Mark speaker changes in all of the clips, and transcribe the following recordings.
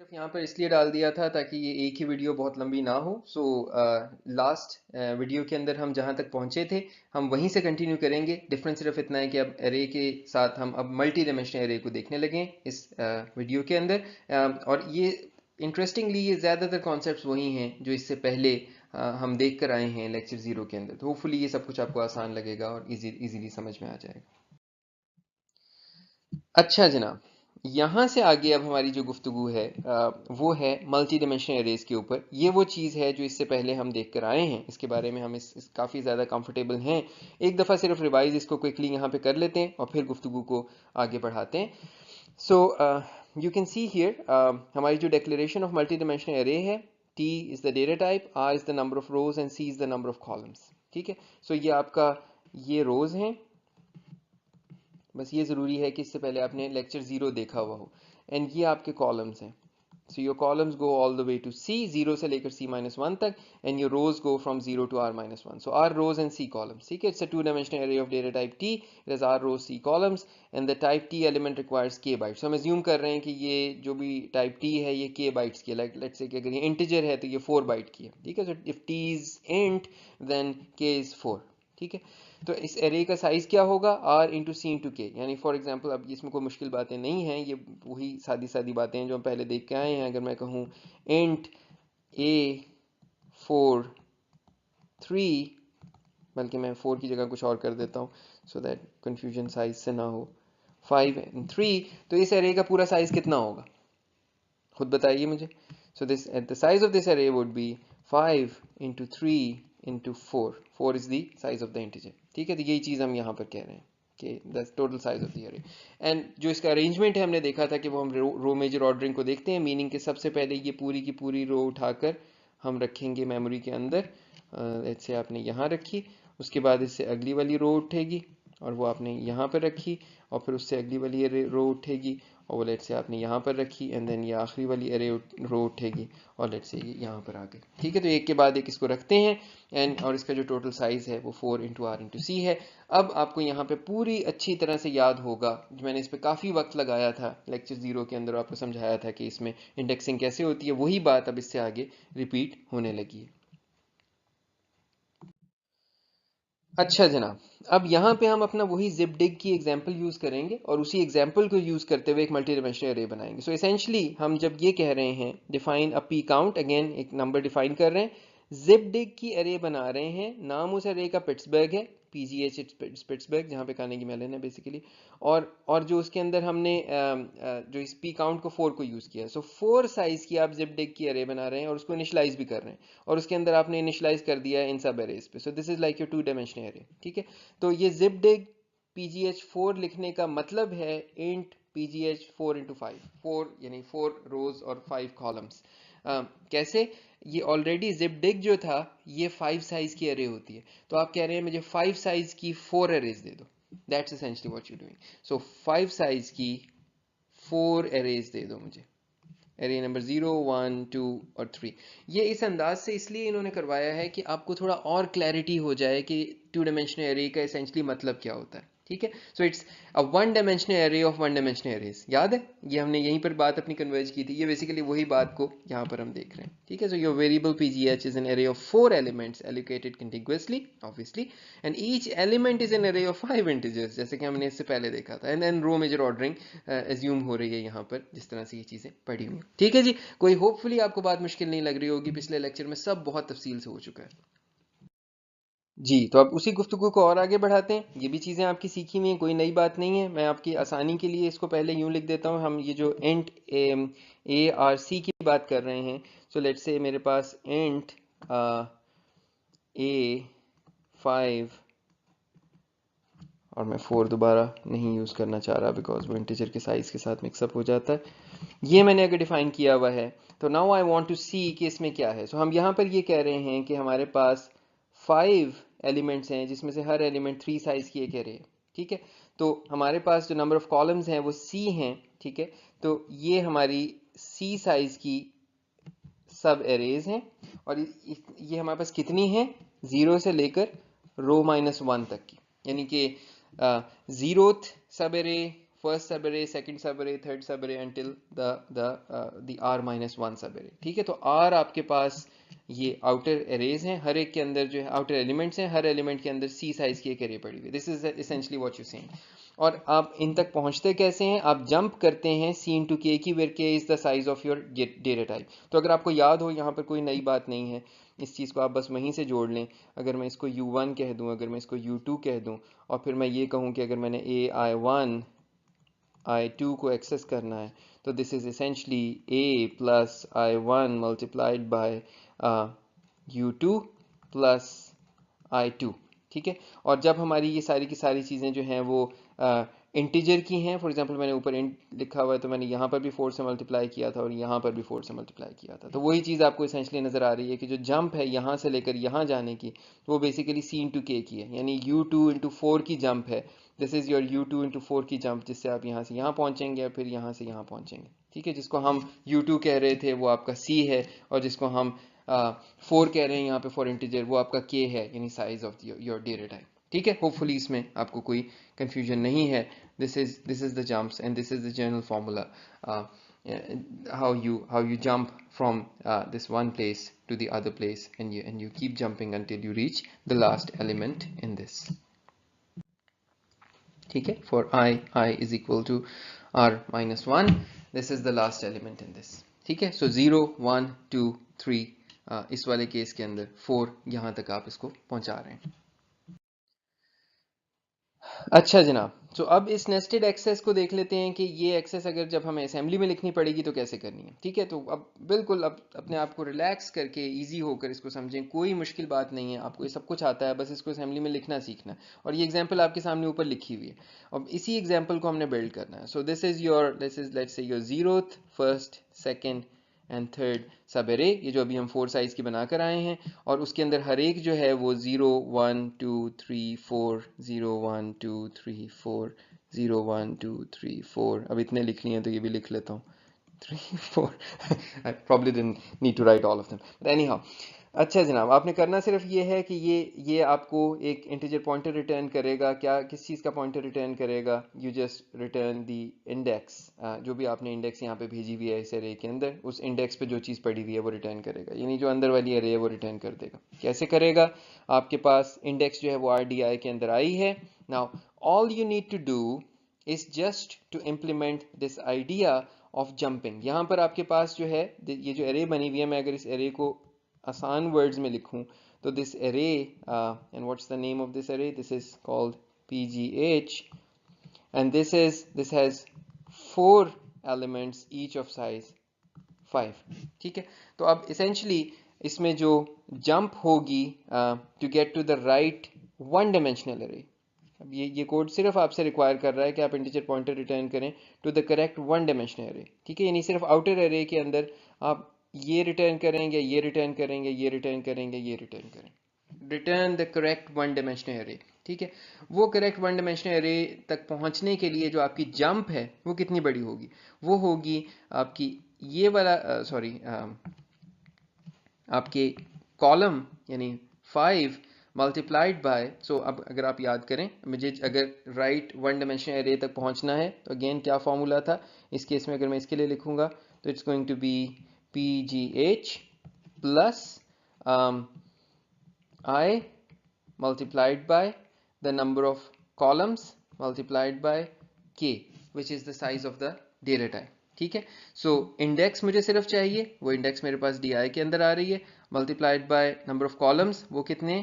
Speaker 1: सिर्फ यहाँ पर इसलिए डाल दिया था ताकि ये एक ही वीडियो बहुत लंबी ना हो। सो लास्ट वीडियो के अंदर हम जहाँ तक पहुँचे थे हम वहीं से कंटिन्यू करेंगे। डिफरेंस सिर्फ इतना है कि अब एरे के साथ हम अब मल्टी डायमेंशनल एरे को देखने लगे इस वीडियो के अंदर। और ये इंटरेस्टिंगली ये ज़्यादातर कॉन्सेप्ट्स वही हैं जो इससे पहले हम देख कर आए हैं लेक्चर 0 के अंदर। तो होपफुली ये सब कुछ आपको आसान लगेगा और इजीली समझ में आ जाएगा। अच्छा जनाब, यहाँ से आगे अब हमारी जो गुफ्तगू है वो है मल्टी डायमेंशनल एरेज के ऊपर। ये वो चीज़ है जो इससे पहले हम देख कर आए हैं, इसके बारे में हम इस काफ़ी ज़्यादा कंफर्टेबल हैं। एक दफ़ा सिर्फ रिवाइज इसको क्विकली यहाँ पे कर लेते हैं और फिर गुफ्तगू को आगे बढ़ाते हैं। So you can see here हमारी जो declaration of multi dimensional array है, T is the data type, R is the number of rose and C is the number of columns. ठीक है, सो ये आपका ये रोज हैं। बस ये ज़रूरी है कि इससे पहले आपने लेक्चर 0 देखा हुआ हो। एंड ये आपके कॉलम्स हैं। So your columns go all the way to C, 0 से लेकर C-1 तक, and your rows go from 0 to R-1. So R rows and C columns. ठीक है, it's a two-dimensional array of data type T. It has R rows, C columns, and the type T element requires K bytes. So हम assume कर रहे हैं कि ये जो भी type T है ये K bytes की है। Like let's say कि अगर ये integer है तो ये 4 byte की है। ठीक है, so if T is int then K is 4. ठीक है, तो इस एरे का साइज क्या होगा, R इंटू सी इंटू के। यानी फॉर एग्जाम्पल अब इसमें कोई मुश्किल बातें नहीं हैं, ये वही सादी सादी बातें हैं जो हम पहले देख के आए हैं। अगर मैं कहूँ इंट A4 3, बल्कि मैं 4 की जगह कुछ और कर देता हूँ सो दैट कन्फ्यूजन साइज से ना हो, 5 and 3, तो इस एरे का पूरा साइज कितना होगा खुद बताइए मुझे। So this the size of this array would be 5 into 3 into 4 is the size of the integer. ठीक है, तो यही चीज़ हम यहाँ पर कह रहे हैं कि the total size of the array. And जो इसका अरेंजमेंट है हमने देखा था कि वो हम रो मेजर ऑर्डरिंग को देखते हैं, मीनिंग कि सबसे पहले ये पूरी की पूरी रो उठाकर हम रखेंगे मेमोरी के अंदर। जैसे आपने यहाँ रखी, उसके बाद इससे अगली वाली रो उठेगी और वो आपने यहाँ पर रखी, और फिर उससे अगली वाली रो उठेगी और वो लेट से आपने यहाँ पर रखी, एंड देन ये आखिरी वाली एरे रो उठेगी और लेट से ये यहाँ पर आ गई। ठीक है, तो एक के बाद एक इसको रखते हैं एंड और इसका जो टोटल साइज है वो 4 इंटू आर इंटू सी है। अब आपको यहाँ पे पूरी अच्छी तरह से याद होगा, मैंने इस पर काफ़ी वक्त लगाया था लेक्चर 0 के अंदर, आपको समझाया था कि इसमें इंडेक्सिंग कैसे होती है। वही बात अब इससे आगे रिपीट होने लगी है। अच्छा जनाब, अब यहाँ पे हम अपना वही zipdig की एग्जांपल यूज़ करेंगे और उसी एग्जांपल को यूज़ करते हुए एक मल्टी डायमेंशनल एरे बनाएंगे। सो एसेंशली हम जब ये कह रहे हैं define a p count, again एक नंबर डिफाइन कर रहे हैं, zipdig की एरे बना रहे हैं। नाम उस एरे का पिट्सबर्ग है, PGH पिट्सबर्ग, जहाँ पे कार्नेगी मेलन है बेसिकली। और जो उसके अंदर हमने जो इस p काउंट को 4 को यूज़ किया है, सो 4 साइज की आप zipdig की एरे बना रहे हैं और उसको इनिशलाइज भी कर रहे हैं, और उसके अंदर आपने इनिशलाइज कर दिया है इन सब एरेज पे। सो this is like your two dimensional array. ठीक है, तो ये zipdig pgh4 लिखने का मतलब है int pgh4 into 5, 4 यानी 4 रोज और 5 कॉलम्स। कैसे, ये ऑलरेडी zipdig जो था ये 5 साइज की एरे होती है, तो आप कह रहे हैं मुझे 5 साइज की 4 एरेज दे दो। That's essentially what you doing. So 5 size की 4 एरेज दे दो मुझे, एरे नंबर 0 1 2 और 3। ये इस अंदाज से इसलिए इन्होंने करवाया है कि आपको थोड़ा और क्लैरिटी हो जाए कि टू डायमेंशनल एरे का एसेंशली मतलब क्या होता है। ठीक है, so it's a one dimensional array of one dimensional arrays. याद है, ये हमने यहीं पर बात अपनी कन्वर्ज की थी। ये बेसिकली वही बात को यहाँ पर हम देख रहे हैं। ठीक है, so your variable PGH is an array of 4 elements allocated contiguously obviously, and each element is an array of 5 integers, जैसे कि हमने इससे पहले देखा था। And then row major ordering assume हो रही है यहाँ पर, जिस तरह से ये चीज़ें पढ़ी हुई। ठीक है जी, कोई होपफुली आपको बात मुश्किल नहीं लग रही होगी, पिछले लेक्चर में सब बहुत तफसील से हो चुका है जी। तो अब उसी गुफ्तगू को और आगे बढ़ाते हैं। ये भी चीज़ें आपकी सीखी हुई हैं, कोई नई बात नहीं है। मैं आपकी आसानी के लिए इसको पहले यूँ लिख देता हूँ। हम ये जो इंट ARC की बात कर रहे हैं, सो लेट्स से मेरे पास इंट A5, और मैं 4 दोबारा नहीं यूज़ करना चाह रहा बिकॉज वो इंटीजर के साइज़ के साथ मिक्सअप हो जाता है। ये मैंने अगर डिफाइन किया हुआ है, तो नाउ आई वांट टू सी कि इसमें क्या है। सो हम यहाँ पर ये कह रहे हैं कि हमारे पास 5 एलिमेंट्स हैं, जिसमें से हर एलिमेंट 3 साइज की एक एरे है। ठीक है, तो हमारे पास जो नंबर ऑफ कॉलम्स हैं वो C हैं। ठीक है, तो ये हमारी C साइज की सब एरेज हैं, और ये हमारे पास कितनी हैं, 0 से लेकर रो -1 तक की। यानी कि 0th सब एरे, फर्स्ट सब एरे, सेकंड सब एरे, थर्ड सब array until the r minus 1 सब एरे। ठीक है, तो r आपके पास ये आउटर एरेज हैं, हर एक के अंदर जो है आउटर एलिमेंट्स हैं, हर एलिमेंट के अंदर c साइज की एक एरे पड़ी हुई है। This is essentially what you saying. और आप इन तक पहुंचते कैसे हैं? आप जंप करते हैं c इंटू के की, वेयर के is the size of your data type. तो अगर आपको याद हो, यहाँ पर कोई नई बात नहीं है, इस चीज़ को आप बस वहीं से जोड़ लें। अगर मैं इसको u1 कह दूं, अगर मैं इसको u2 कह दूं, और फिर मैं ये कहूँ कि अगर मैंने ai1 i2 को एक्सेस करना है, तो this is essentially a plus i1 multiplied by u2 plus i2। ठीक है, और जब हमारी ये सारी की सारी चीज़ें जो हैं वो इंटीजर की हैं, फॉर एग्जांपल मैंने ऊपर इंट लिखा हुआ है, तो मैंने यहाँ पर भी 4 से मल्टीप्लाई किया था और यहाँ पर भी 4 से मल्टीप्लाई किया था, तो वही चीज़ आपको एसेंशली नज़र आ रही है कि जो जंप है यहाँ से लेकर यहाँ जाने की, वो बेसिकली c इंटू के की है, यानी u2 इंटू 4 की जंप है। This is your u2 into 4 की जंप, जिससे आप यहाँ से यहाँ पहुँचेंगे और फिर यहाँ से यहाँ पहुँचेंगे। ठीक है, जिसको हम u2 कह रहे थे वो आपका c है, और जिसको हम 4 कह रहे हैं यहाँ पे फॉर इंटीजर, वो आपका k है, यानी size of your data type. ठीक है, होपफुली इसमें आपको कोई कंफ्यूजन नहीं है। This is the jumps and this is the general formula, how you jump from this one place to the other place, and you keep jumping until you reach the last element in this. ठीक है, for I is equal to r minus 1, this is the last element in this. ठीक है, so 0 1 2 3, इस वाले case के अंदर 4 यहाँ तक आप इसको पहुंचा रहे हैं। अच्छा जनाब, तो अब इस नेस्टेड एक्सेस को देख लेते हैं कि ये एक्सेस अगर जब हमें असेंबली में लिखनी पड़ेगी तो कैसे करनी है। ठीक है, तो अब बिल्कुल अब अपने आप को रिलैक्स करके इजी होकर इसको समझें, कोई मुश्किल बात नहीं है, आपको ये सब कुछ आता है, बस इसको असेंबली में लिखना सीखना है। और ये एग्जांपल आपके सामने ऊपर लिखी हुई है, अब इसी एग्जांपल को हमने बिल्ड करना है। So this is let's say your 0th, first, second and third सब एरे, ये जो अभी हम 4 साइज की बनाकर आए हैं, और उसके अंदर हर एक जो है वो 0 1 2 3 4 0 1 2 3 4 0 1 2 3 4, अब इतने लिख लिए हैं तो ये भी लिख लेता हूँ 3 4 I probably didn't need to write all of them, but anyhow। अच्छा जनाब, आपने करना सिर्फ ये है कि ये आपको एक इंटीजर पॉइंटर रिटर्न करेगा। क्या, किस चीज़ का पॉइंटर रिटर्न करेगा? You just return the index, जो भी आपने इंडेक्स यहाँ पे भेजी हुई है इस एरे के अंदर, उस इंडेक्स पे जो चीज़ पड़ी हुई है वो रिटर्न करेगा, यानी जो अंदर वाली एरे है वो रिटर्न कर देगा। कैसे करेगा? आपके पास इंडेक्स जो है वो RDI के अंदर आई है। Now all you need to do is just to implement this idea of jumping. यहाँ पर आपके पास जो है ये जो एरे बनी हुई है, मैं अगर इस एरे को आसान वर्ड्स में लिखूं तो this array, and what's the name of this array? This is called PGH, and this has 4 elements each of size 5। ठीक है, तो अब essentially इसमें जो जंप होगी to get to the right one dimensional array, अब ये कोड सिर्फ आपसे रिक्वायर कर रहा है कि आप इंटीजर पॉइंटर रिटर्न करें to the correct one dimensional array. ठीक है, यानी सिर्फ आउटर एरे के अंदर आप ये रिटर्न करेंगे, ये रिटर्न करेंगे, ये रिटर्न करेंगे, ये रिटर्न करें, return the correct one dimensional array. ठीक है, वो करेक्ट वन डायमेंशनल एरे तक पहुंचने के लिए जो आपकी जंप है वो कितनी बड़ी होगी? वो होगी आपकी ये वाला आपके कॉलम, यानी 5 मल्टीप्लाइड बाय, सो अब अगर आप याद करें, मुझे अगर राइट वन डायमेंशनल एरे तक पहुंचना है तो अगेन क्या फॉर्मूला था इस केस में? अगर मैं इसके लिए लिखूंगा तो it's going to be PGH plus I multiplied by the number of columns multiplied by K, which is the size of the data type। ठीक है, सो इंडेक्स मुझे सिर्फ चाहिए, वो इंडेक्स मेरे पास DI के अंदर आ रही है, multiplied by number of columns, वो कितने?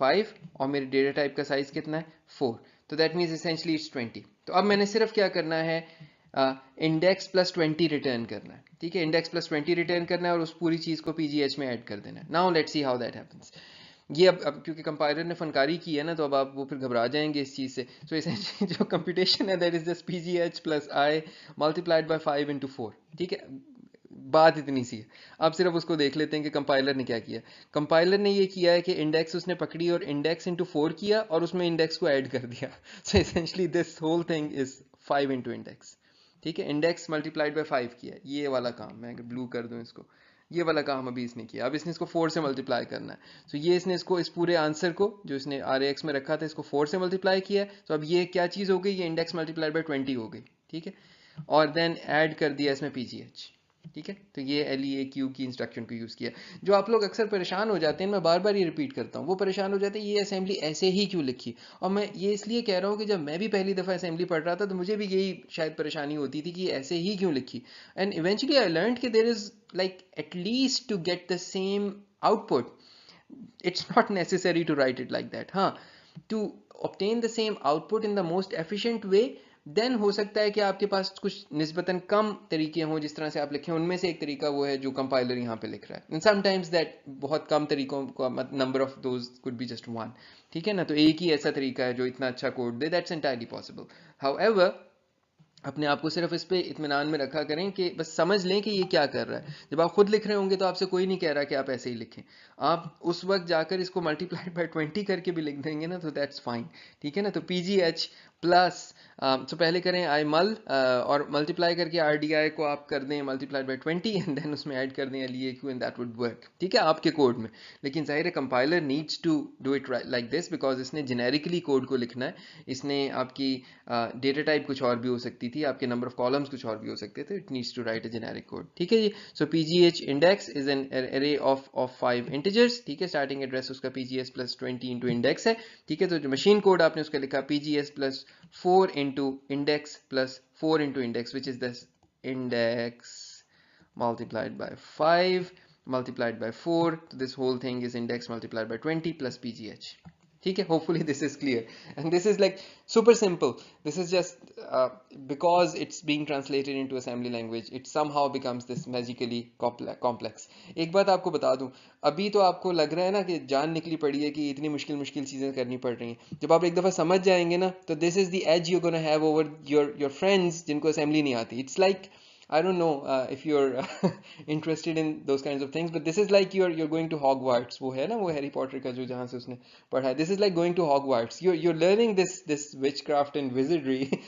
Speaker 1: 5, और मेरे डेटा टाइप का साइज कितना है? 4, तो दैट मीन्स एसेंशली इट्स 20। तो अब मैंने सिर्फ क्या करना है? इंडेक्स प्लस 20 रिटर्न करना है। ठीक है, इंडेक्स प्लस 20 रिटर्न करना है और उस पूरी चीज को PGH में ऐड कर देना है। Now let's see how that happens. ये अब क्योंकि कंपाइलर ने फनकारी की है ना, तो अब आप वो फिर घबरा जाएंगे इस चीज़ से। सो एसेंशियली जो कंप्यूटेशन है that is just PGH plus I multiplied by 5 into 4। ठीक है, बात इतनी सी है। अब सिर्फ उसको देख लेते हैं कि कंपाइलर ने क्या किया। कंपाइलर ने ये किया है कि इंडेक्स उसने पकड़ी और इंडेक्स इंटू 4 किया और उसमें इंडेक्स को ऐड कर दिया। So essentially this whole thing is 5 into index. ठीक है, इंडेक्स मल्टीप्लाइड बाय 5 किया, ये वाला काम। मैं अगर ब्लू कर दूं इसको, ये वाला काम अभी इसने किया। अब इसने इसको 4 से मल्टीप्लाई करना है। तो ये इसने इसको इस पूरे आंसर को जो इसने RAX में रखा था इसको 4 से मल्टीप्लाई किया है। तो अब ये क्या चीज़ हो गई, ये इंडेक्स मल्टीप्लाइड बाई 20 हो गई, ठीक है। और देन ऐड कर दिया इसमें PGH, ठीक है। तो ये LEAQ की इंस्ट्रक्शन को यूज़ किया। जो आप लोग अक्सर परेशान हो जाते हैं, मैं बार बार ये रिपीट करता हूँ, वो परेशान हो जाते हैं ये असेंबली ऐसे ही क्यों लिखी। और मैं ये इसलिए कह रहा हूँ कि जब मैं भी पहली दफ़ा असेंबली पढ़ रहा था तो मुझे भी यही शायद परेशानी होती थी कि ऐसे ही क्यों लिखी। एंड इवेंचुअली आई लर्नड कि there is like at least to get the same output it's not necessary to write it like that. हाँ, to obtain the same output in the most efficient way, then हो सकता है कि आपके पास कुछ निस्बतन कम तरीके हों जिस तरह से आप लिखें। उनमें से एक तरीका वो है जो कंपाइलर यहाँ पे लिख रहा है। And sometimes that बहुत कम तरीकों का number of those could be just one, ठीक है ना। तो एक ही ऐसा तरीका है जो इतना अच्छा code they, that's entirely possible. However, अपने आप को सिर्फ इस पे इत्मीनान में रखा करें कि बस समझ लें कि ये क्या कर रहा है। जब आप खुद लिख रहे होंगे तो आपसे कोई नहीं कह रहा कि आप ऐसे ही लिखें। आप उस वक्त जाकर इसको मल्टीप्लाई बाय 20 करके भी लिख देंगे ना तो दैट्स फाइन, ठीक है ना। तो PGH प्लस तो पहले करें आई मल और मल्टीप्लाई करके RDI को आप कर दें मल्टीप्लाइड बाय 20 एंड देन उसमें ऐड कर दें LEAQ and that would work, ठीक है, आपके कोड में। लेकिन जाहिर है compiler needs to do it like this because इसने जेनेरिकली कोड को लिखना है। इसने आपकी डेटा टाइप कुछ और भी हो सकती थी, आपके नंबर ऑफ कॉलम्स कुछ और भी हो सकते थे। It needs to write a generic code, ठीक है जी। So PGH index is an array of 5 integers, ठीक है। स्टार्टिंग एड्रेस उसका PGS प्लस 20 इंटू इंडेक्स है, ठीक है। तो जो मशीन कोड आपने उसका लिखा PGS plus 4 into index plus 4 into index, which is this index multiplied by 5 multiplied by 4. So this whole thing is index multiplied by 20 plus PGH. ठीक है, hopefully this is clear, and this is like super simple. This is just because it's being translated into assembly language, it somehow becomes this magically complex. एक बात आपको बता दूं, अभी तो आपको लग रहा है ना कि जान निकली पड़ी है कि इतनी मुश्किल मुश्किल चीज़ें करनी पड़ रही हैं। जब आप एक दफ़ा समझ जाएंगे ना तो this is the edge you're gonna have over your friends जिनको assembly नहीं आती. It's like I don't know if you're interested in those kinds of things, but this is like you're going to Hogwarts. वो है ना वो Harry Potter का जो जहाँ से उसने पढ़ा है. This is like going to Hogwarts. You're learning this witchcraft and wizardry,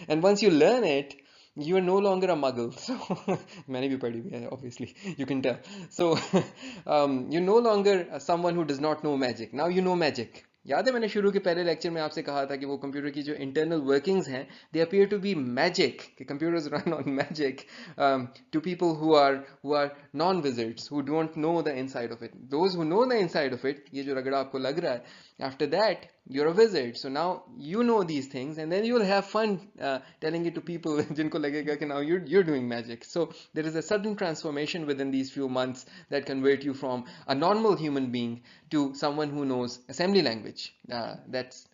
Speaker 1: and once you learn it, you are no longer a muggle. So मैंने भी पढ़ी हुई है, obviously you can tell. So you're no longer someone who does not know magic. Now you know magic. याद है मैंने शुरू के पहले लेक्चर में आपसे कहा था कि वो कंप्यूटर की जो इंटरनल वर्किंग्स हैं they appear to be magic, कि computers run on magic to people who are non wizards who don't know the inside of it. Those who know the inside of it, ये जो रगड़ा आपको लग रहा है, after that you're a wizard, so now you know these things and then you'll have fun telling it to people जिनको लगेगा कि now you're doing magic. So there is a sudden transformation within these few months that convert you from a normal human being to someone who knows assembly language. That's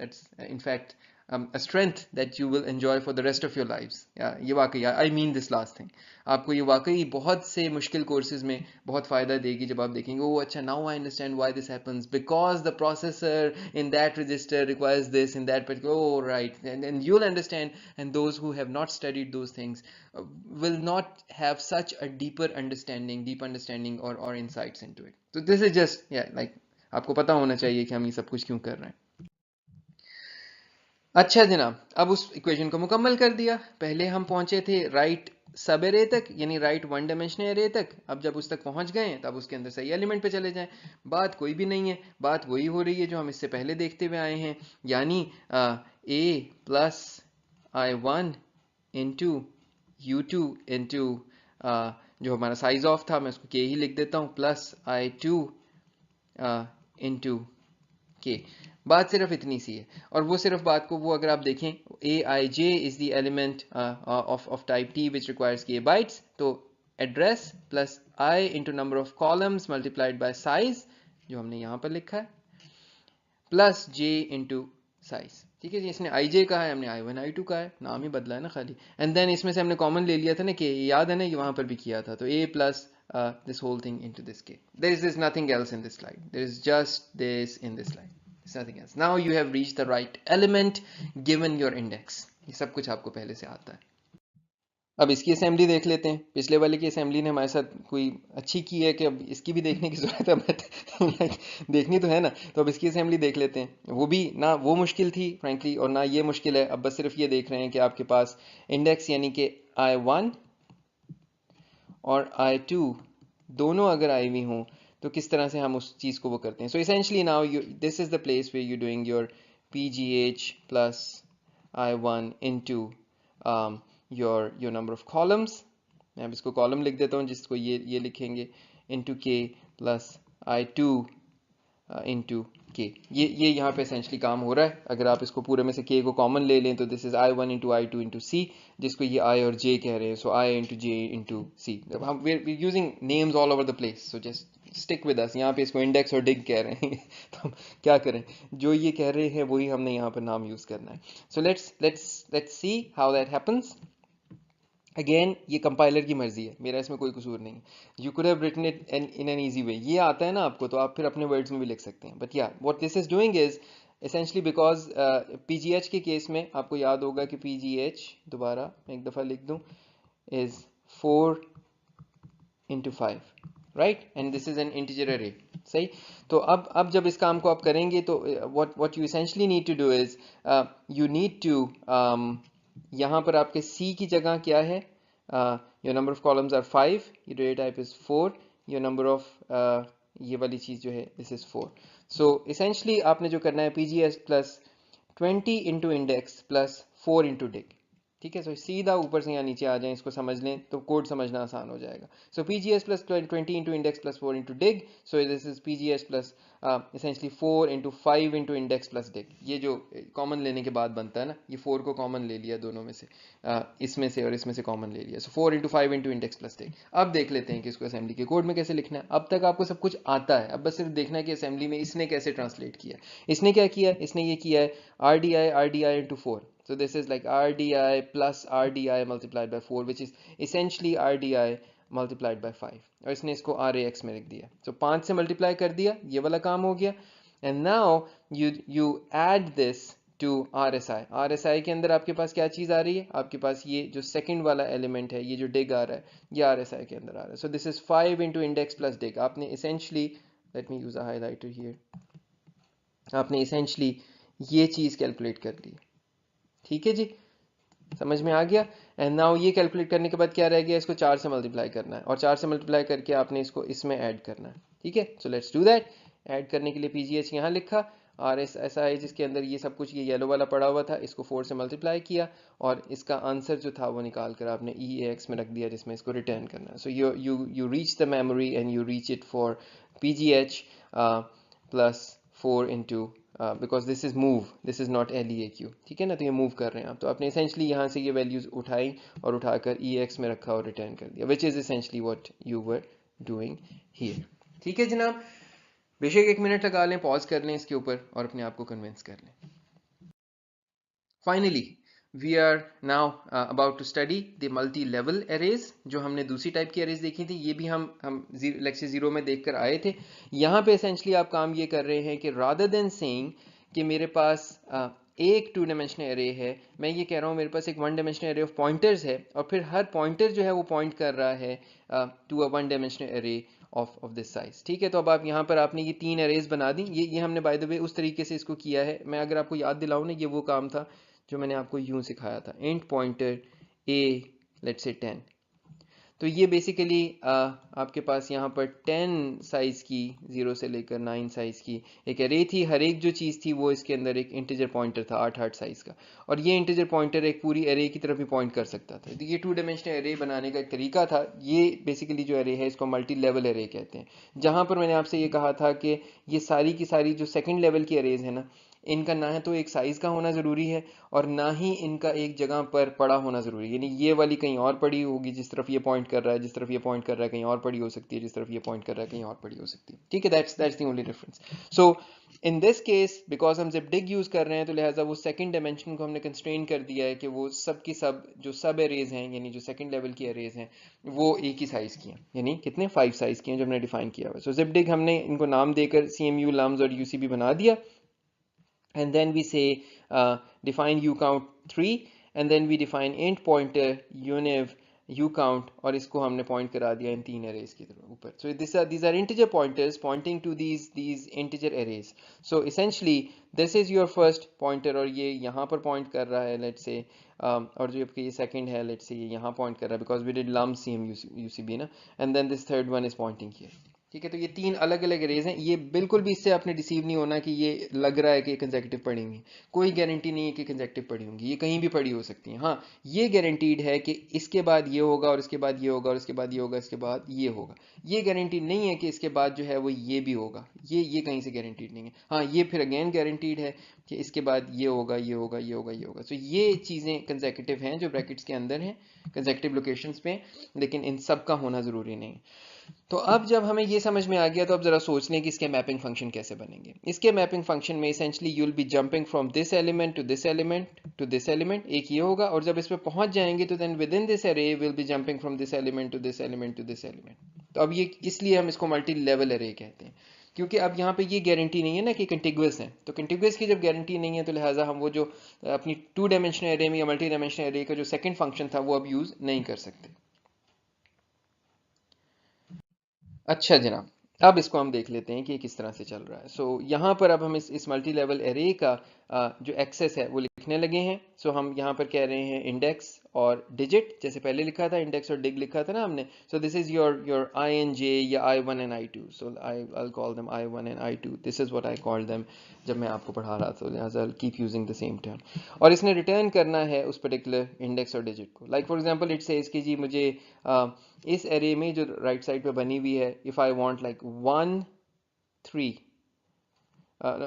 Speaker 1: in fact a strength that you will enjoy for the rest of your lives. ये वाकई I mean this last thing. आपको ये वाकई बहुत से मुश्किल courses में बहुत फ़ायदा देगी जब आप देखेंगे ओ अच्छा now I understand why this happens because the processor in that register requires this in that particular, oh right, and you'll understand, and those who have not studied those things will not have such a deep understanding or insights into it. So this is just like आपको पता होना चाहिए कि हम ये सब कुछ क्यों कर रहे हैं। अच्छा जनाब, अब उस इक्वेशन को मुकम्मल कर दिया। पहले हम पहुंचे थे राइट सब एरे तक, यानी राइट वन डायमेंशनल एरे तक। अब जब उस तक पहुंच गए तब उसके अंदर सही एलिमेंट पे चले जाएं। बात कोई भी नहीं है, बात वही हो रही है जो हम इससे पहले देखते हुए आए हैं, यानी a plus I1 into U2 into जो हमारा साइज ऑफ था मैं उसको k ही लिख देता हूँ, प्लस I2 इंटू k। बात सिर्फ इतनी सी है, और वो सिर्फ बात को वो अगर आप देखें aij is the element of type t which requires k bytes, तो address plus I into number of columns multiplied by size जो हमने यहाँ पर लिखा है, प्लस j into size, ठीक है जी। इसने ij कहा है, हमने I1 I2 कहा है, नाम ही बदला है ना खाली। एंड देन इसमें से हमने कॉमन ले लिया था ना कि याद है ना, ये वहाँ पर भी किया था, तो a plus this whole thing into this k. There is nothing else in this slide. There is just this in this slide. There's nothing else. Now you have reached the right element given your index. ये सब कुछ आपको पहले से आता है। अब इसकी असेंबली देख लेते हैं। पिछले वाले की असेंबली ने हमारे साथ कोई अच्छी की है कि अब इसकी भी देखने की ज़रूरत है, बट देखनी तो है ना, तो अब इसकी असेंबली देख लेते हैं। वो भी ना वो मुश्किल थी फ्रेंकली, और ना ये मुश्किल है। अब बस सिर्फ ये देख रहे हैं कि आपके पास इंडेक्स यानी कि I1 और I2 दोनों अगर आई हुई हों तो किस तरह से हम उस चीज़ को वो करते हैं. So essentially now you this is the place where you doing your PGH plus I1 into your number of columns. मैं अब इसको कॉलम लिख देता हूँ जिसको ये लिखेंगे into K plus I2 into K. ये यहाँ पे essentially काम हो रहा है. अगर आप इसको पूरे में से K को कॉमन ले लें तो this is I1 into I2 into C, जिसको ये I और J कह रहे हैं. So I into J into C. हम we're using names all over the place, so just stick with us. यहाँ पे इसको इंडेक्स और डिग कह रहे हैं तो हम क्या करें, जो ये कह रहे हैं वही हमने यहाँ पर नाम यूज़ करना है. So let's see how that happens. Again ये कंपाइलर की मर्जी है, मेरा इसमें कोई कसूर नहीं है. You could have written it in an easy way. ये आता है ना आपको तो आप फिर अपने वर्ड्स में भी लिख सकते हैं. बट या what this is doing is essentially because PGH के केस में आपको याद होगा कि PGH, दोबारा मैं एक दफ़ा लिख दूं, is 4 into 5, right, and this is an integer अरे. सही. तो अब जब इस काम को आप करेंगे तो what you essentially need to do is you need to यहाँ पर आपके C की जगह क्या है, your number of columns are 5, your data type is 4, your number of ये वाली चीज़ जो है this is 4. So essentially आपने जो करना है PGS plus 20 into index plus 4 into dig. ठीक है. सो सीधा ऊपर से यहाँ नीचे आ जाएं, इसको समझ लें तो कोड समझना आसान हो जाएगा. सो PGS plus 20 into index plus 4 into dig. So this is PGS plus essentially 4 into 5 into index plus dig. ये जो कॉमन लेने के बाद बनता है ना, ये 4 को कॉमन ले लिया दोनों में से, इसमें से और इसमें से कॉमन ले लिया. सो 4 into 5 into index plus dig. अब देख लेते हैं कि इसको असेंबली के कोड में कैसे लिखना है. अब तक आपको सब कुछ आता है, अब बस सिर्फ देखना है कि असेंबली में इसने कैसे ट्रांसलेट किया. इसने क्या किया, इसने ये किया है RDI into 4. So this is like RDI plus RDI multiplied by 4, which is essentially RDI multiplied by 5. और इसने इसको RAX में लिख दिया. So 5 से मल्टीप्लाई कर दिया, ये वाला काम हो गया. And now you add this to RSI. RSI के अंदर आपके पास क्या चीज़ आ रही है, आपके पास ये जो सेकंड वाला एलिमेंट है, ये जो dig आ रहा है, ये RSI के अंदर आ रहा है. So this is 5 into index plus dig. आपने essentially, let me use a highlighter here, आपने essentially ये चीज़ कैलकुलेट कर ली. ठीक है जी, समझ में आ गया. एंड नाउ ये कैलकुलेट करने के बाद क्या रह गया, इसको 4 से मल्टीप्लाई करना है और 4 से मल्टीप्लाई करके आपने इसको इसमें ऐड करना है. ठीक है. So let's do that. Add करने के लिए PGH यहाँ लिखा, RSI जिसके अंदर ये सब कुछ ये येलो वाला पड़ा हुआ था, इसको 4 से मल्टीप्लाई किया और इसका आंसर जो था वो निकाल कर आपने EAX में रख दिया जिसमें इसको रिटर्न करना है. So you reach the memory and you reach it for PGH plus 4 into because this is move, this is not LEAQ. ठीक है ना, तो ये मूव कर रहे हैं आप, तो आपने essentially यहाँ से ये वैल्यूज उठाई और उठाकर EX में रखा और रिटर्न कर दिया, which is essentially what you were doing here. ठीक है जनाब, बेशक 1 मिनट लगा लें, पॉज कर लें इसके ऊपर और अपने आप को कन्विंस कर लें. Finally we are now about to study the multi-level arrays. जो हमने दूसरी टाइप की arrays देखी थी, ये भी हम लेक्चर 0 में देखकर आए थे. यहाँ पे essentially आप काम ये कर रहे हैं कि rather than saying कि मेरे पास एक 2 dimensional array है, मैं ये कह रहा हूँ मेरे पास एक 1 dimensional array of pointers है और फिर हर pointer जो है वो point कर रहा है to a 1 dimensional array of this size. ठीक है. तो अब आप यहाँ पर आपने ये 3 arrays बना दी. ये हमने by the way उस तरीके से इसको किया है. मैं अगर आपको याद दिलाऊँ ना, ये वो काम था जो मैंने आपको यूं सिखाया था, int pointer a let's say 10. तो ये बेसिकली आपके पास यहाँ पर 10 साइज की 0 से लेकर 9 साइज की एक एरे थी. हर एक जो चीज़ थी वो इसके अंदर एक इंटीजर पॉइंटर था 8 साइज का, और ये इंटीजर पॉइंटर एक पूरी एरे की तरफ भी पॉइंट कर सकता था. तो ये 2 डायमेंशनल एरे बनाने का एक तरीका था. ये बेसिकली जो एरे है इसको मल्टी लेवल एरे कहते हैं. जहाँ पर मैंने आपसे ये कहा था कि ये सारी की सारी जो सेकेंड लेवल की एरेज है ना, इनका ना तो एक साइज़ का होना ज़रूरी है और ना ही इनका एक जगह पर पड़ा होना ज़रूरी है. यानी ये वाली कहीं और पड़ी होगी जिस तरफ ये पॉइंट कर रहा है, जिस तरफ ये पॉइंट कर रहा है कहीं और पड़ी हो सकती है, जिस तरफ ये पॉइंट कर रहा है कहीं और पड़ी हो सकती है. ठीक है. That's the only difference. So in this case because हम ZIPDIG यूज़ कर रहे हैं तो लिहाजा वो सेकंड डायमेंशन को हमने कंस्ट्रेन कर दिया है कि वो सब की सब जो सब एरेज हैं, यानी जो सेकंड लेवल की एरेज हैं, वो एक ही साइज़ की हैं. यानी कितने 5 साइज़ की हैं जो हमने डिफाइन किया हुआ है. सो ZIPDIG हमने इनको नाम देकर CMU, LUMS और UCB बना दिया. And then we say define uCount 3, and then we define int pointer univ you count, और इसको हमने पॉइंट करा दिया इन 3 एरेज की तरफ ऊपर. सो these are integer pointers pointing to these integer arrays. So essentially this is your first pointer, और ये यहाँ पर पॉइंट कर रहा है लेट्स से, और जो आपके ये सेकंड है लेट्स से ये यहाँ पॉइंट कर रहा है because we did lump CM UCB ना, and then this third one is pointing here. ठीक है, तो ये 3 अलग अलग एरेज हैं. ये बिल्कुल भी इससे आपने डिसीव नहीं होना कि ये लग रहा है कि कंसेक्यूटिव पड़ी हुई, कोई गारंटी नहीं है कि कंसेक्यूटिव पड़ी होंगी, ये कहीं भी पड़ी हो सकती हैं. हाँ, ये गारंटीड है कि इसके बाद ये होगा और इसके बाद ये होगा और इसके बाद ये होगा, इसके बाद ये होगा. ये गारंटी नहीं है कि इसके बाद जो है वो ये भी होगा, ये कहीं से गारंटीड नहीं है. हाँ, ये फिर अगेन गारंटीड है कि इसके बाद ये होगा, ये होगा, ये होगा, ये होगा. तो ये चीज़ें कंसेक्यूटिव हैं जो ब्रैकेट्स के अंदर हैं, कंसेक्यूटिव लोकेशंस पे, लेकिन इन सब का होना ज़रूरी नहीं. तो अब जब हमें ये समझ में आ गया तो अब जरा सोच लें कि इसके मैपिंग फंक्शन कैसे बनेंगे. इसके मैपिंग फंक्शन में essentially you will be jumping from this element to this element to this element, एक ये होगा, और जब इस पे पहुंच जाएंगे तो then within this array will be jumping from this element to this element to this element. तो अब ये इसलिए हम इसको मल्टी लेवल एरे कहते हैं, क्योंकि अब यहाँ पे ये गारंटी नहीं है ना कि कंटिग्यूअस है. तो कंटिग्यूअस की जब गारंटी नहीं है तो लिहाजा हम वो जो अपनी 2 डायमेंशनल एरे में या मल्टी डायमेंशनल एरे का जो सेकंड फंक्शन था वो अब यूज नहीं कर सकते. अच्छा जनाब, अब इसको हम देख लेते हैं कि ये किस तरह से चल रहा है. सो यहाँ पर अब हम इस मल्टी लेवल एरे का जो एक्सेस है वो लिखने लगे हैं. सो हम यहाँ पर कह रहे हैं इंडेक्स और डिजिट, जैसे पहले लिखा था इंडेक्स और डिग लिखा था ना हमने. So this is your I and J या I1 and I2. So I'll call them I1 and I2. This is what I called them जब मैं आपको पढ़ा रहा था, लिहाजा I'll keep using the same term. और इसने रिटर्न करना है उस पर्टिकुलर इंडेक्स और डिजिट को. Like for example it says कि जी मुझे इस एरे में जो राइट साइड पे बनी हुई है, if I want like 1 3,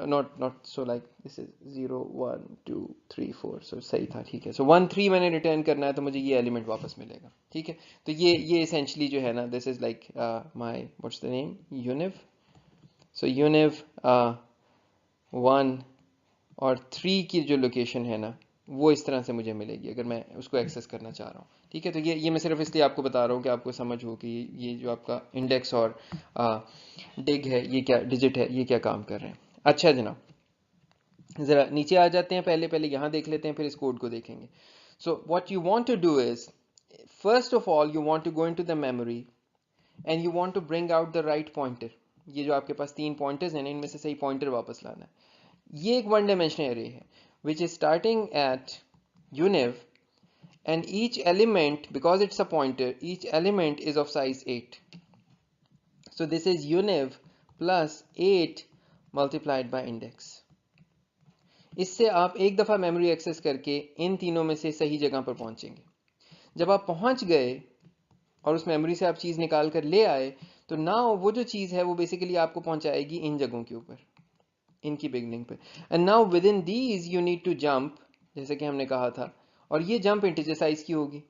Speaker 1: not so like this is 0 1 2 3 4, सो सही था. ठीक है, सो 1 3 मैंने रिटर्न करना है तो मुझे ये एलिमेंट वापस मिलेगा. ठीक है, तो ये एसेंशली जो है ना, this is like my what's the name, univ. So univ 1 और 3 की जो लोकेशन है ना वो इस तरह से मुझे मिलेगी अगर मैं उसको एक्सेस करना चाह रहा हूँ. ठीक है, तो ये मैं सिर्फ इसलिए आपको बता रहा हूँ कि आपको समझ हो कि ये जो आपका इंडेक्स और डिग है, ये क्या डिजिट है, ये क्या काम कर रहे हैं. अच्छा जनाब, ज़रा नीचे आ जाते हैं. पहले यहाँ देख लेते हैं, फिर इस कोड को देखेंगे. So what you want to do is, first of all you want to go into the memory and you want to bring out the right pointer. ये जो आपके पास 3 पॉइंटर्स हैं इनमें से सही पॉइंटर वापस लाना है. ये एक 1 डायमेंशनल एरे है which is starting at univ, and each element, because it's a pointer, each element is of size 8. So this is univ plus 8 multiplied by index. इससे आप एक दफ़ा मेमोरी एक्सेस करके इन तीनों में से सही जगह पर पहुंचेंगे. जब आप पहुंच गए और उस मेमोरी से आप चीज़ निकाल कर ले आए तो नाउ वो जो चीज़ है वो बेसिकली आपको पहुंचाएगी इन जगहों के ऊपर, इनकी बिगनिंग पे. And now within these you need to jump, जैसे कि हमने कहा था, और ये जंप इंटीजर साइज की होगी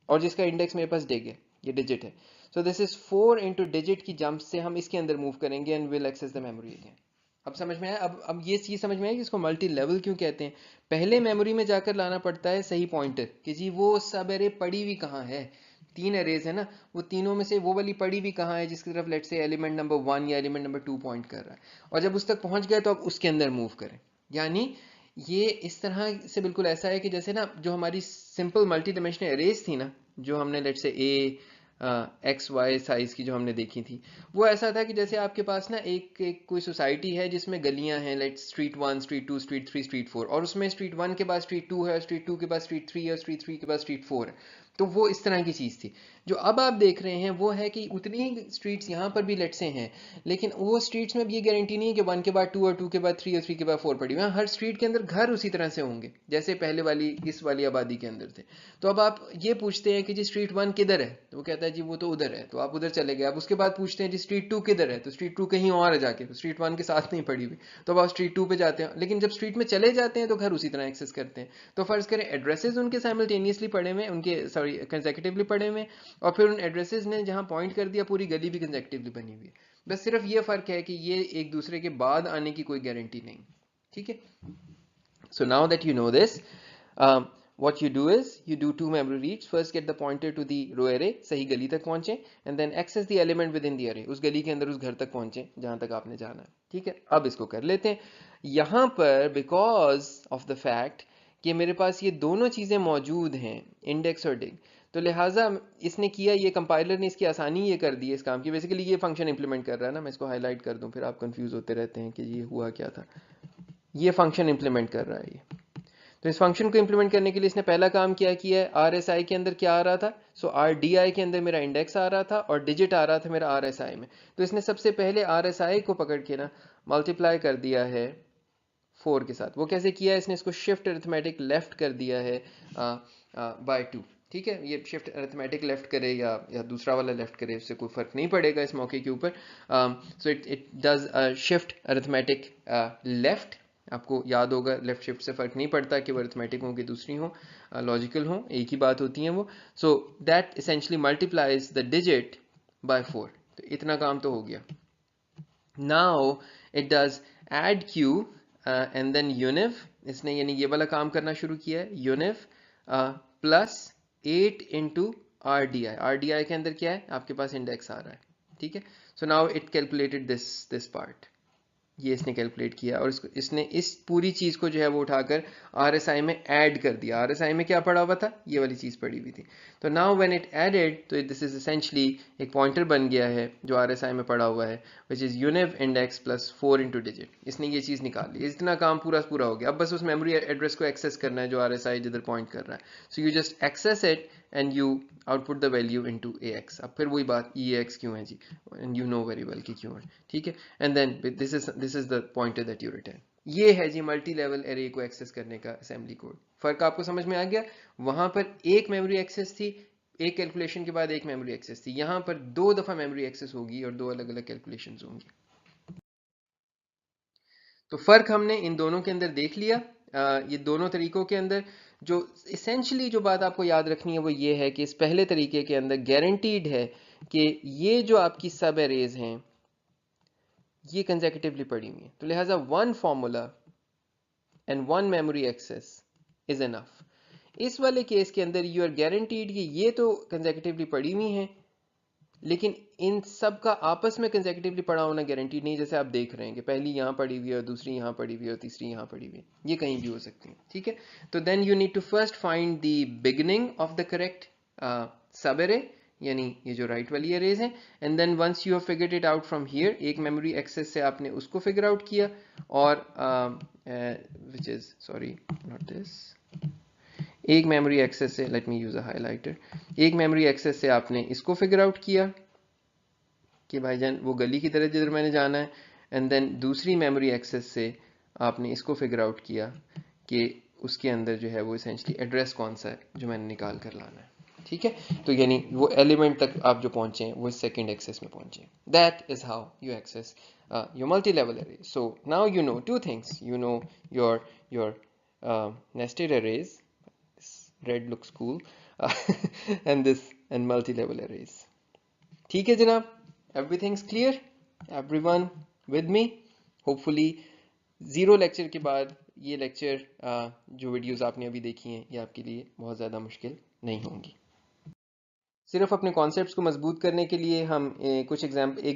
Speaker 1: और जिसका इंडेक्स मेरे पास डिग है, ये डिजिट है. So this is 4 into digit की जंप से हम इसके अंदर मूव करेंगे and will access the memory again. अब समझ में आया? अब ये चीज़ समझ में आया कि इसको मल्टी लेवल क्यों कहते हैं. पहले मेमोरी में जाकर लाना पड़ता है सही पॉइंटर कि जी वो सब एरे पड़ी हुई कहाँ है. 3 एरेज है ना, वो तीनों में से वो वाली पड़ी हुई कहाँ है जिसकी तरफ लेट्स से एलिमेंट नंबर 1 या एलिमेंट नंबर 2 पॉइंट कर रहा है, और जब उस तक पहुंच गए तो अब उसके अंदर मूव करें. यानी ये इस तरह से बिल्कुल ऐसा है कि जैसे ना जो हमारी सिंपल मल्टी डायमेंशनल एरेज थी ना, जो हमने let's say x Y size की जो हमने देखी थी, वो ऐसा था कि जैसे आपके पास ना एक कोई सोसाइटी है जिसमें गलियां हैं, let's street 1 street 2 street 3 street 4, और उसमें स्ट्रीट 1 के बाद स्ट्रीट 2 है, स्ट्रीट 2 के बाद स्ट्रीट 3 है, स्ट्रीट 3 के बाद स्ट्रीट 4 है. तो वो इस तरह की चीज़ थी. जो अब आप देख रहे हैं वो है कि उतनी ही स्ट्रीट्स यहाँ पर भी लेट्स से हैं, लेकिन वो स्ट्रीट्स में भी ये गारंटी नहीं है कि 1 के बाद 2 और 2 के बाद 3 और 3 के बाद 4 पड़ी हुई. हर स्ट्रीट के अंदर घर उसी तरह से होंगे जैसे पहले वाली इस वाली आबादी के अंदर थे. तो अब आप ये पूछते हैं कि जी स्ट्रीट 1 किधर है, तो वो कहता है जी वो तो उधर है, तो आप उधर चले गए. अब उसके बाद पूछते हैं जी स्ट्रीट 2 किधर है, तो स्ट्रीट 2 कहीं और है जाके, तो स्ट्रीट 1 के साथ नहीं पड़ी हुई, तो अब आप स्ट्रीट 2 पे जाते हैं. लेकिन जब स्ट्रीट में चले जाते हैं तो घर उसी तरह एक्सेस करते हैं. तो फर्ज करें एड्रेसेस उनके साइमल्टेनियसली पड़े हुए, उनके सॉरी कंसेक्यूटिवली पड़े हुए, और फिर उन एड्रेसेस ने जहां पॉइंट कर दिया पूरी गली भी कंसेक्यूटिवली बनी हुई है. बस सिर्फ ये फर्क है कि ये एक दूसरे के बाद आने की कोई गारंटी नहीं. ठीक है, so now that you know this, what you do is you do 2 memory reads. First get the pointer to the row array, सही गली तक पहुंचे, and then access the element within the array, उस गली के अंदर उस घर तक पहुंचे जहां तक आपने जाना है. ठीक है, अब इसको कर लेते हैं. यहां पर because of the fact कि मेरे पास ये दोनों चीजें मौजूद हैं, इंडेक्स और डिग, तो लिहाजा इसने किया, ये कंपाइलर ने इसकी आसानी ये कर दी है इस काम की। बेसिकली ये फंक्शन इंप्लीमेंट कर रहा है ना, मैं इसको हाईलाइट कर दूं, फिर आप कंफ्यूज होते रहते हैं कि ये हुआ क्या था। ये फंक्शन इंप्लीमेंट कर रहा है ये। तो इस फंक्शन को इंप्लीमेंट करने के लिए इसने पहला काम क्या किया है, आर एस आई के अंदर क्या आ रहा था, सो आर डी आई के अंदर मेरा इंडेक्स आ रहा था और डिजिट आ रहा था मेरा आर एस आई में। तो इसने सबसे पहले आर एस आई को पकड़ के ना मल्टीप्लाई कर दिया है 4 के साथ। वो कैसे किया है, इसने इसको शिफ्ट अरिथमेटिक लेफ्ट कर दिया है बाय 2। ठीक है, ये शिफ्ट अरिथमेटिक लेफ्ट करे या दूसरा वाला लेफ्ट करे, उससे कोई फर्क नहीं पड़ेगा इस मौके के ऊपर। So it does shift arithmetic left. आपको याद होगा लेफ्ट शिफ्ट से फर्क नहीं पड़ता कि वो अरिथमेटिक हो कि दूसरी हो, लॉजिकल हो, एक ही बात होती है वो। So that essentially multiplies the digit by 4। तो इतना काम तो हो गया। Now it does add Q and then यूनिव। इसने यानी ये वाला काम करना शुरू किया है, यूनिव plus 8 into R D I. R D I के अंदर क्या है, आपके पास इंडेक्स आ रहा है। ठीक है, so now it calculated this part. ये इसने कैलकुलेट किया और इसने इस पूरी चीज को जो है वो उठाकर आरएसआई में ऐड कर दिया। आरएसआई में क्या पड़ा हुआ था, ये वाली चीज पड़ी हुई थी। तो नाउ व्हेन इट एडेड, तो दिस इज एसेंशली एक पॉइंटर बन गया है जो आरएसआई में पड़ा हुआ है, which is univ index plus 4 into digit. इसने ये चीज निकाल ली। इतना काम पूरा हो गया। अब बस उस मेमोरी एड्रेस को एक्सेस करना है जो आरएसआई जिधर पॉइंट कर रहा है। So you just access it and you output the value into ax। अब फिर वही बात, eax क्यों है जी, and you know very well कि क्यों है। ठीक है, and then this is the pointer that you return. ये है जी मल्टी लेवल एरे को एक्सेस करने का असेंबली कोड। फर्क आपको समझ में आ गया। वहां पर एक मेमोरी एक्सेस थी, एक कैलकुलेशन के बाद एक मेमोरी एक्सेस थी। यहां पर 2 दफा मेमोरी एक्सेस होगी और 2 अलग अलग कैलकुलेशंस होंगी। तो फर्क हमने इन दोनों के अंदर देख लिया। ये दोनों तरीकों के अंदर जो इसेंशली जो बात आपको याद रखनी है वो ये है कि इस पहले तरीके के अंदर गारंटीड है कि ये जो आपकी सब एरेज हैं ये कंसेक्यूटिवली पड़ी हुई है। तो लिहाजा one formula and one memory access is enough. इस वाले केस के अंदर यू आर गारंटीड कि ये तो कंसेक्यूटिवली पड़ी हुई हैं, लेकिन इन सब का आपस में कंसेक्यूटिवली पड़ा होना गारंटीड नहीं। जैसे आप देख रहे हैं कि पहली यहाँ पड़ी हुई है और दूसरी यहाँ पड़ी हुई है और तीसरी यहाँ पड़ी हुई है, ये कहीं भी हो सकती है। ठीक है, तो then you need to first find the beginning of the correct sub array, यानी ये जो राइट वाली एरेज है। And then once you have figured it out from here, एक मेमोरी एक्सेस से आपने उसको फिगर आउट किया और which is sorry not this, एक मेमोरी एक्सेस से, let me use a highlighter, एक मेमोरी एक्सेस से आपने इसको फिगर आउट किया कि भाईजान वो गली की तरह जिधर मैंने जाना है। एंड देन दूसरी मेमोरी एक्सेस से आपने इसको फिगर आउट किया कि उसके अंदर जो है वो इसेंशली एड्रेस कौन सा है जो मैंने निकाल कर लाना है। ठीक है, तो यानी वो एलिमेंट तक आप जो पहुंचे हैं वो इस सेकंड एक्सेस में पहुंचे। That is how you access your multi level array. So now you know two things, you know your nested arrays, red looks cool, and this and multi-level arrays. ठीक है जनाब, everything's clear, everyone with me? Hopefully 0 lecture के बाद ये lecture जो videos आपने अभी देखी हैं ये आपके लिए बहुत ज़्यादा मुश्किल नहीं होंगी। सिर्फ अपने कॉन्सेप्ट्स को मजबूत करने के लिए हम एक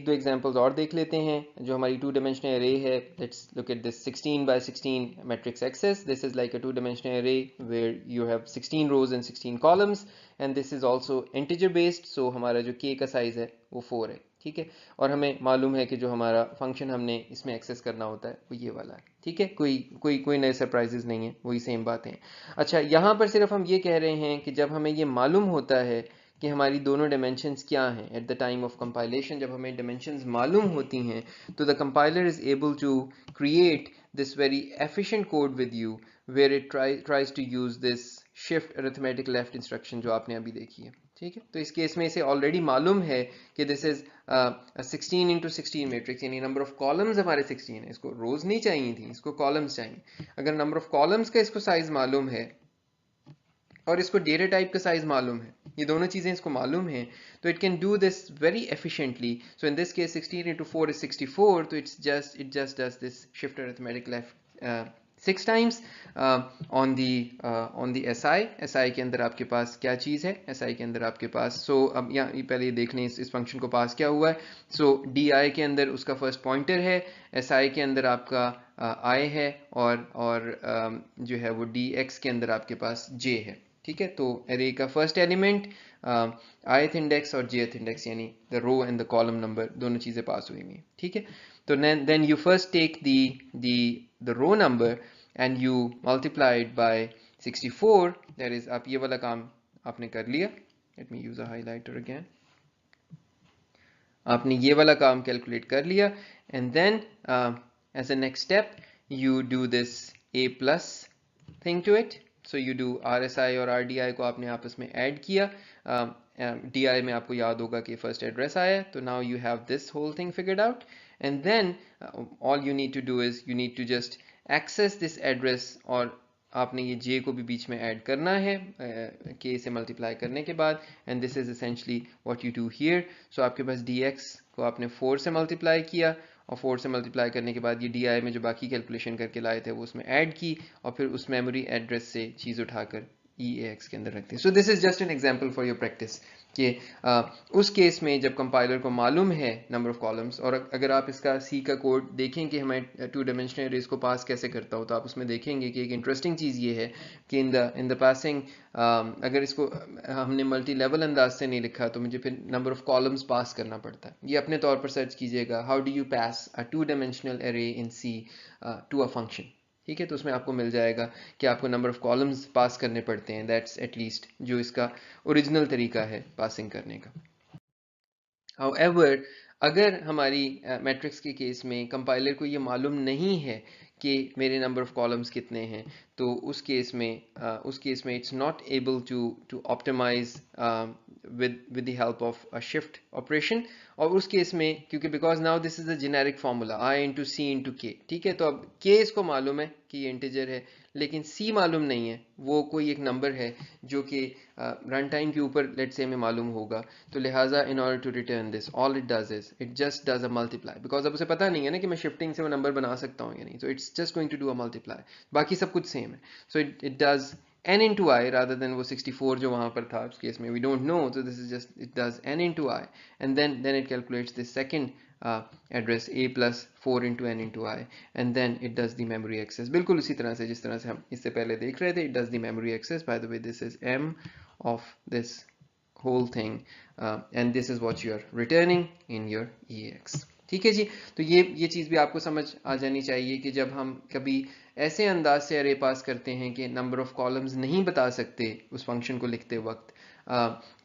Speaker 1: दो एग्जांपल्स और देख लेते हैं। जो हमारी 2 डायमेंशनल एरे है, let's look at this 16 by 16 matrix access. This is like a 2 dimensional array where you have 16 rows and 16 columns, and this is also integer based. So हमारा जो k का साइज है वो 4 है। ठीक है, और हमें मालूम है कि जो हमारा फंक्शन हमने इसमें एक्सेस करना होता है वो ये वाला है। ठीक है, कोई नए सरप्राइजेस नहीं है, वही सेम बातें हैं। अच्छा, यहाँ पर सिर्फ हम ये कह रहे हैं कि जब हमें ये मालूम होता है कि हमारी दोनों डायमेंशंस क्या हैं at the time of compilation, जब हमें डायमेंशंस मालूम होती हैं तो the compiler is able to create this very efficient code with you where it tries to use this shift arithmetic left instruction जो आपने अभी देखी है। ठीक है, तो इस केस में इसे ऑलरेडी मालूम है कि दिस इज 16 इंटू 16 मैट्रिक्स, यानी नंबर ऑफ कॉलम्स हमारे 16 है। इसको रोज नहीं चाहिए थी, इसको कॉलम्स चाहिए। अगर नंबर ऑफ कॉलम्स का इसको साइज मालूम है और इसको डेटा टाइप का साइज मालूम है, ये दोनों चीजें इसको मालूम है, तो it can do this very efficiently. So in this case 16 into 4 is 64, तो it just does this shift arithmetic left 6 times on the SI के अंदर आपके पास क्या चीज है, SI के अंदर आपके पास अब यहाँ पहले देख लें इस फंक्शन को पास क्या हुआ है। सो DI के अंदर उसका फर्स्ट पॉइंटर है, SI के अंदर आपका I है और जो है वो DX के अंदर आपके पास J है। ठीक है, तो एरे का फर्स्ट एलिमेंट ith इंडेक्स और jth इंडेक्स यानी the row and the column number दोनों चीज़ें पास हुई हुई, ठीक है। तो then you first take the row number and you multiply it by 64, that is आप ये वाला काम आपने कर लिया। Let me use a highlighter again. आपने ये वाला काम कैलकुलेट कर लिया and then as a next step you do this a plus thing to it. So you do RSI और RDI को आपने आपस में ऐड किया। DI में आपको याद होगा कि फर्स्ट एड्रेस आया, तो now you have this whole thing figured out and then all you need to do is you need to just access this address, और आपने ये j को भी बीच में ऐड करना है k से मल्टीप्लाई करने के बाद, and this is essentially what you do here. So आपके पास dx को आपने 4 से मल्टीप्लाई किया और 4 से मल्टीप्लाई करने के बाद ये DI में जो बाकी कैलकुलेशन करके लाए थे वो उसमें ऐड की और फिर उस मेमोरी एड्रेस से चीज़ उठाकर EAX के अंदर रखते हैं। सो this is just an example for your practice कि उस केस में जब कंपाइलर को मालूम है नंबर ऑफ कॉलम्स, और अगर आप इसका C का कोड देखें कि हमें 2 डायमेंशनल अरेज को पास कैसे करता हो, तो आप उसमें देखेंगे कि एक इंटरेस्टिंग चीज़ ये है कि इन द पासिंग अगर इसको हमने मल्टी लेवल अंदाज से नहीं लिखा तो मुझे फिर नंबर ऑफ कॉलम्स पास करना पड़ता है। ये अपने तौर पर सर्च कीजिएगा, how do you pass a 2 dimensional अरे इन C टू अ फंक्शन, ठीक है। तो उसमें आपको मिल जाएगा कि आपको नंबर ऑफ कॉलम्स पास करने पड़ते हैं, दैट्स एटलीस्ट जो इसका ओरिजिनल तरीका है पासिंग करने का। However, अगर हमारी मैट्रिक्स के केस में कंपाइलर को ये मालूम नहीं है कि मेरे नंबर ऑफ कॉलम्स कितने हैं, तो उस केस में it's not able to optimize with the help of a shift operation। और उस केस में क्योंकि because now this is a generic formula I into C into K, ठीक है, तो अब k इसको मालूम है कि ये इंटीजर है, लेकिन c मालूम नहीं है, वो कोई एक नंबर है जो कि रन टाइम के ऊपर लेट से हमें मालूम होगा। तो लिहाजा in order to return this all it does is it just does a multiply, because अब उसे पता नहीं है ना कि मैं शिफ्टिंग से वो नंबर बना सकता हूँ या नहीं, so it's just going to do a multiply, बाकी सब कुछ सेम है। so it does n into I rather than वो 64 जो वहाँ पर था उस केस में we don't know, so this is just it does n into I and then it calculates the second address a plus 4 into n into I and then it does the memory access, बिल्कुल उसी तरह से जिस तरह से हम इससे पहले देख रहे थे। it does the memory access, by the way this is m of this whole thing and this is what you are returning in your EAX, ठीक है जी। तो ये चीज़ भी आपको समझ आ जानी चाहिए कि जब हम कभी ऐसे अंदाज से अरे पास करते हैं कि नंबर ऑफ कॉलम्स नहीं बता सकते उस फंक्शन को लिखते वक्त,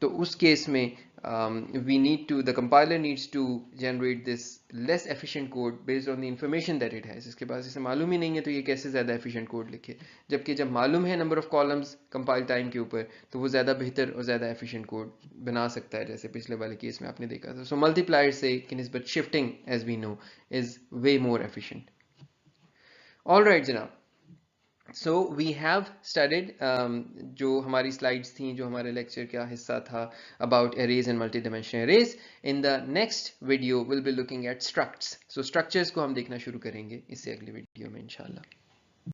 Speaker 1: तो उस केस में the compiler needs to generate this less efficient code based on the information that it has। इसके पास इसे मालूम ही नहीं है तो ये कैसे ज़्यादा efficient code लिखे, जबकि जब मालूम है number of columns compile time के ऊपर तो वो ज़्यादा बेहतर और ज़्यादा efficient कोड बना सकता है, जैसे पिछले वाले केस में आपने देखा था। सो मल्टीप्लायर से की निस्बत shifting as we know is way more efficient. All right जनाब, सो वी हैव स्टडीड जो हमारी स्लाइड्स थी, जो हमारे लेक्चर का हिस्सा था about arrays and multi dimensional arrays. In the next video will be looking at structs. So structures को हम देखना शुरू करेंगे इससे अगली वीडियो में इंशाल्लाह।